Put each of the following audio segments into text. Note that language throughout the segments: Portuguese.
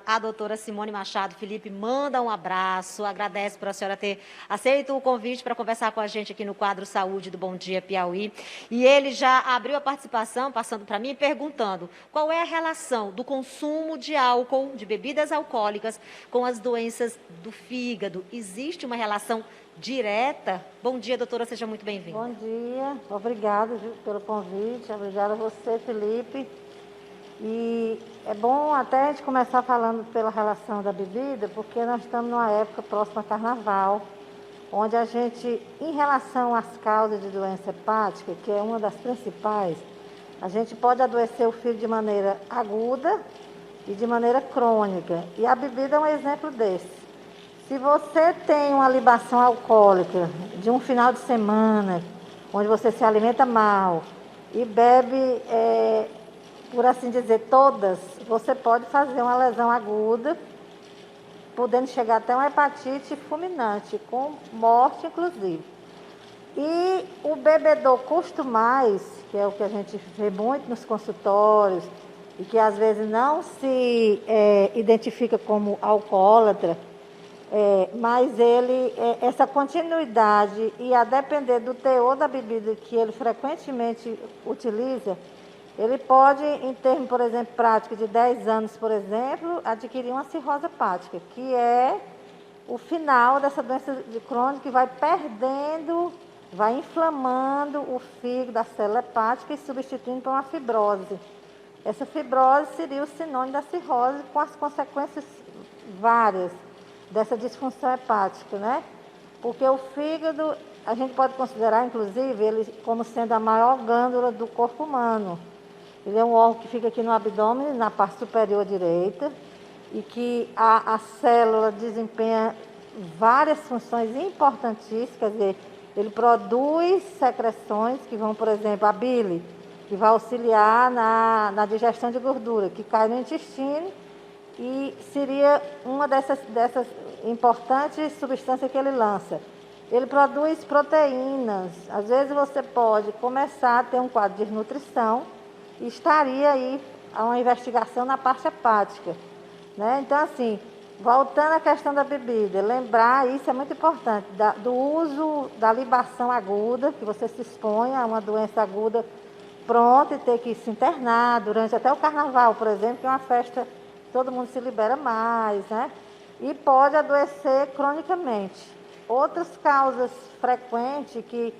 A doutora Simone Machado. Felipe, manda um abraço, agradece por a senhora ter aceito o convite para conversar com a gente aqui no quadro Saúde do Bom Dia Piauí. E ele já abriu a participação, passando para mim, perguntando qual é a relação do consumo de álcool, de bebidas alcoólicas, com as doenças do fígado. Existe uma relação direta? Bom dia, doutora, seja muito bem-vinda. Bom dia, obrigada pelo convite, obrigada a você, Felipe. E é bom até a gente começar falando pela relação da bebida, porque nós estamos numa época próxima ao carnaval, onde a gente, em relação às causas de doença hepática, que é uma das principais, a gente pode adoecer o fígado de maneira aguda e de maneira crônica. E a bebida é um exemplo desse. Se você tem uma libação alcoólica de um final de semana, onde você se alimenta mal e bebe, por assim dizer, todas, você pode fazer uma lesão aguda, podendo chegar até uma hepatite fulminante, com morte inclusive. E o bebedor custo mais, que é o que a gente vê muito nos consultórios, e que às vezes não se identifica como alcoólatra, mas ele, essa continuidade e a depender do teor da bebida que ele frequentemente utiliza, ele pode, em termos, por exemplo, prático de 10 anos, por exemplo, adquirir uma cirrose hepática, que é o final dessa doença crônica que vai perdendo, vai inflamando o fígado, a célula hepática e substituindo por uma fibrose. Essa fibrose seria o sinônimo da cirrose, com as consequências várias dessa disfunção hepática, né? Porque o fígado, a gente pode considerar, inclusive, ele como sendo a maior glândula do corpo humano. Ele é um órgão que fica aqui no abdômen, na parte superior direita, e que a célula desempenha várias funções importantíssimas, quer dizer, ele produz secreções que vão, por exemplo, a bile, que vai auxiliar na digestão de gordura, que cai no intestino, e seria uma dessas importantes substâncias que ele lança. Ele produz proteínas. Às vezes você pode começar a ter um quadro de desnutrição e estaria aí uma investigação na parte hepática, né? Então, assim, voltando à questão da bebida, lembrar, isso é muito importante, do uso da libação aguda, que você se expõe a uma doença aguda pronta e ter que se internar durante até o carnaval, por exemplo, que é uma festa todo mundo se libera mais, né? E pode adoecer cronicamente. Outras causas frequentes que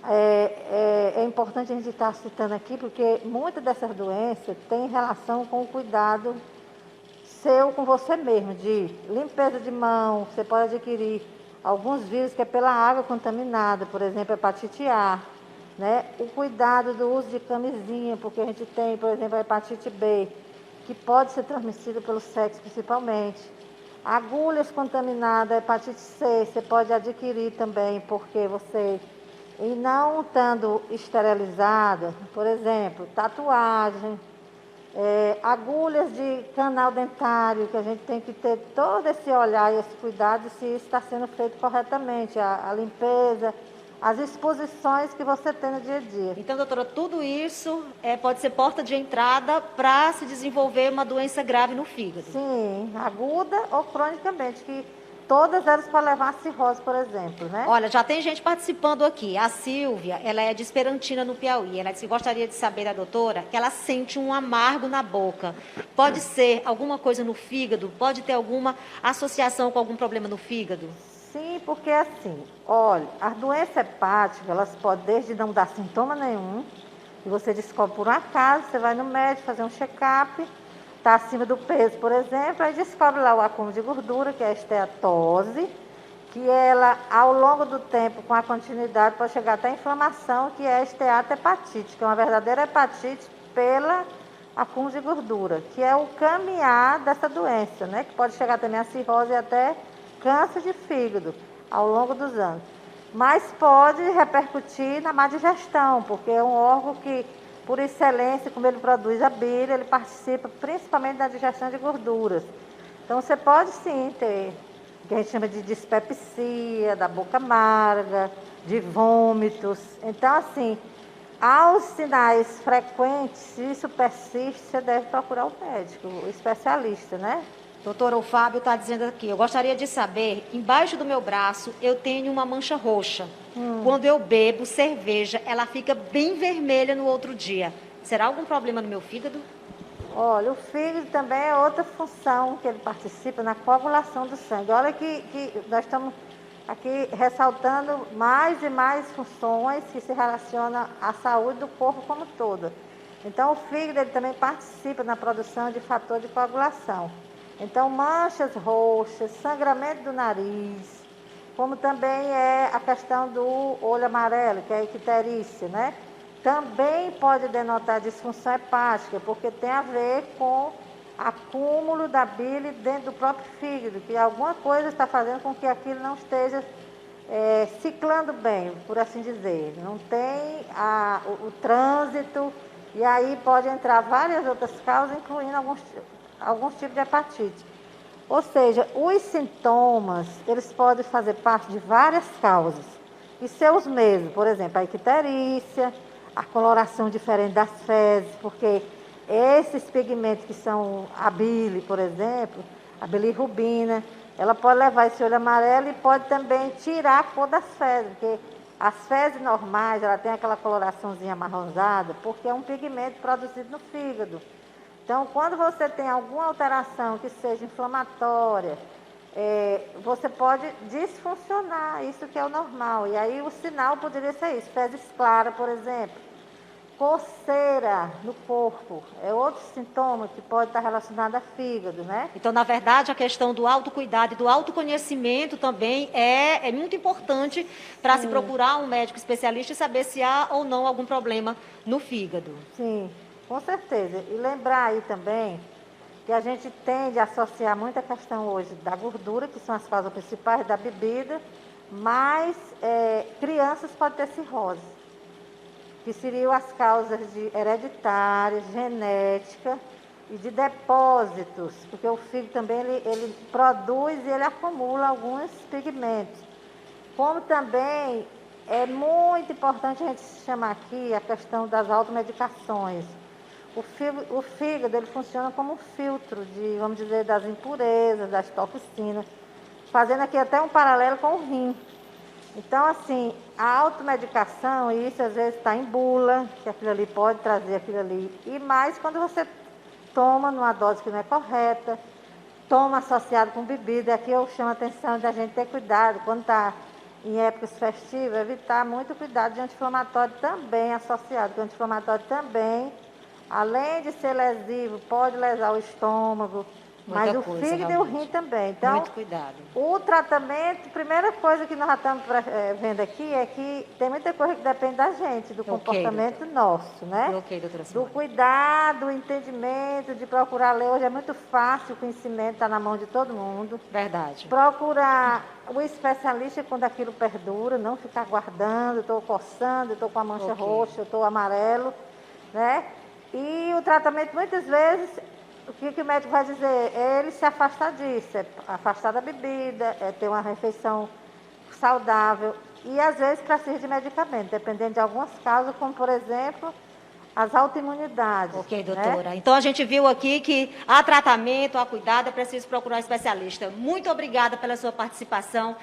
é importante a gente estar citando aqui, porque muitas dessas doenças têm relação com o cuidado seu com você mesmo, de limpeza de mão. Você pode adquirir alguns vírus que é pela água contaminada, por exemplo, hepatite A, né? O cuidado do uso de camisinha, porque a gente tem, por exemplo, a hepatite B, que pode ser transmitida pelo sexo principalmente. Agulhas contaminadas, hepatite C, você pode adquirir também, porque você, e não estando esterilizada, por exemplo, tatuagem, agulhas de canal dentário, que a gente tem que ter todo esse olhar e esse cuidado se isso está sendo feito corretamente, a limpeza, as exposições que você tem no dia a dia. Então, doutora, tudo isso pode ser porta de entrada para se desenvolver uma doença grave no fígado? Sim, aguda ou cronicamente, que todas elas podem levar a cirrose, por exemplo, né? Olha, já tem gente participando aqui. A Silvia, ela é de Esperantina, no Piauí. Ela disse que gostaria de saber da doutora que ela sente um amargo na boca. Pode ser alguma coisa no fígado? Pode ter alguma associação com algum problema no fígado? Sim, porque assim, olha, as doenças hepáticas, elas podem desde não dar sintoma nenhum, e você descobre por um acaso, você vai no médico fazer um check-up, está acima do peso, por exemplo, aí descobre lá o acúmulo de gordura, que é a esteatose, que ela, ao longo do tempo, com a continuidade, pode chegar até a inflamação, que é a esteatohepatite, que é uma verdadeira hepatite pela acúmulo de gordura, que é o caminhar dessa doença, né? Que pode chegar também a cirrose e até câncer de fígado ao longo dos anos. Mas pode repercutir na má digestão, porque é um órgão que, por excelência, como ele produz a bile, ele participa principalmente da digestão de gorduras. Então, você pode sim ter o que a gente chama de dispepsia, da boca amarga, de vômitos. Então, assim, Aos sinais frequentes, se isso persiste, você deve procurar o médico, o especialista, né? Doutora, o Fábio está dizendo aqui, eu gostaria de saber, embaixo do meu braço eu tenho uma mancha roxa. Quando eu bebo cerveja, ela fica bem vermelha no outro dia. Será algum problema no meu fígado? Olha, o fígado também é outra função que ele participa na coagulação do sangue. Olha que nós estamos aqui ressaltando mais e mais funções que se relacionam à saúde do corpo como um todo. Então, o fígado ele também participa na produção de fator de coagulação. Então, manchas roxas, sangramento do nariz, como também é a questão do olho amarelo, que é a icterícia, né? Também pode denotar disfunção hepática, porque tem a ver com acúmulo da bile dentro do próprio fígado, que alguma coisa está fazendo com que aquilo não esteja ciclando bem, por assim dizer. Não tem o trânsito, e aí pode entrar várias outras causas, incluindo alguns tipos de hepatite. Ou seja, os sintomas, eles podem fazer parte de várias causas, e ser os mesmos, por exemplo, a icterícia, a coloração diferente das fezes, porque esses pigmentos que são a bile, por exemplo, a bilirrubina, ela pode levar esse olho amarelo e pode também tirar a cor das fezes, porque as fezes normais, ela tem aquela coloraçãozinha amarronzada, porque é um pigmento produzido no fígado. Então, quando você tem alguma alteração que seja inflamatória, você pode disfuncionar, isso que é o normal. E aí o sinal poderia ser isso, fezes claras, por exemplo. Coceira no corpo, é outro sintoma que pode estar relacionado a fígado, né? Então, na verdade, a questão do autocuidado e do autoconhecimento também é muito importante para se procurar um médico especialista e saber se há ou não algum problema no fígado. Sim, com certeza. E lembrar aí também que a gente tende a associar muita questão hoje da gordura, que são as causas principais da bebida, mas crianças podem ter cirrose, que seriam as causas hereditárias, genética e de depósitos, porque o fígado também ele produz e ele acumula alguns pigmentos. Como também é muito importante a gente chamar aqui a questão das automedicações. O fígado ele funciona como um filtro de, vamos dizer, das impurezas, das toxinas, fazendo aqui até um paralelo com o rim. Então, assim, a automedicação, e isso às vezes está em bula, que aquilo ali pode trazer aquilo ali, e mais quando você toma numa dose que não é correta, toma associado com bebida. Aqui eu chamo a atenção da gente ter cuidado, quando está em épocas festivas, evitar muito cuidado de anti-inflamatório também associado, porque o anti-inflamatório também, além de ser lesivo, pode lesar o estômago, mas o fígado e o rim também. Então, muito cuidado. O tratamento, a primeira coisa que nós já estamos vendo aqui é que tem muita coisa que depende da gente, do comportamento nosso, né? Ok, doutora Do Simone. cuidado, do entendimento, de procurar ler. Hoje é muito fácil, o conhecimento está na mão de todo mundo. Verdade. Procurar o especialista quando aquilo perdura, não ficar guardando, estou coçando, estou com a mancha roxa, estou amarelo, né? E o tratamento, muitas vezes, o que o médico vai dizer? É ele se afastar disso, é afastar da bebida, é ter uma refeição saudável e, às vezes, precisa de medicamento, dependendo de algumas causas, como, por exemplo, as autoimunidades. Ok, doutora. Né? Então, a gente viu aqui que há tratamento, há cuidado, é preciso procurar um especialista. Muito obrigada pela sua participação.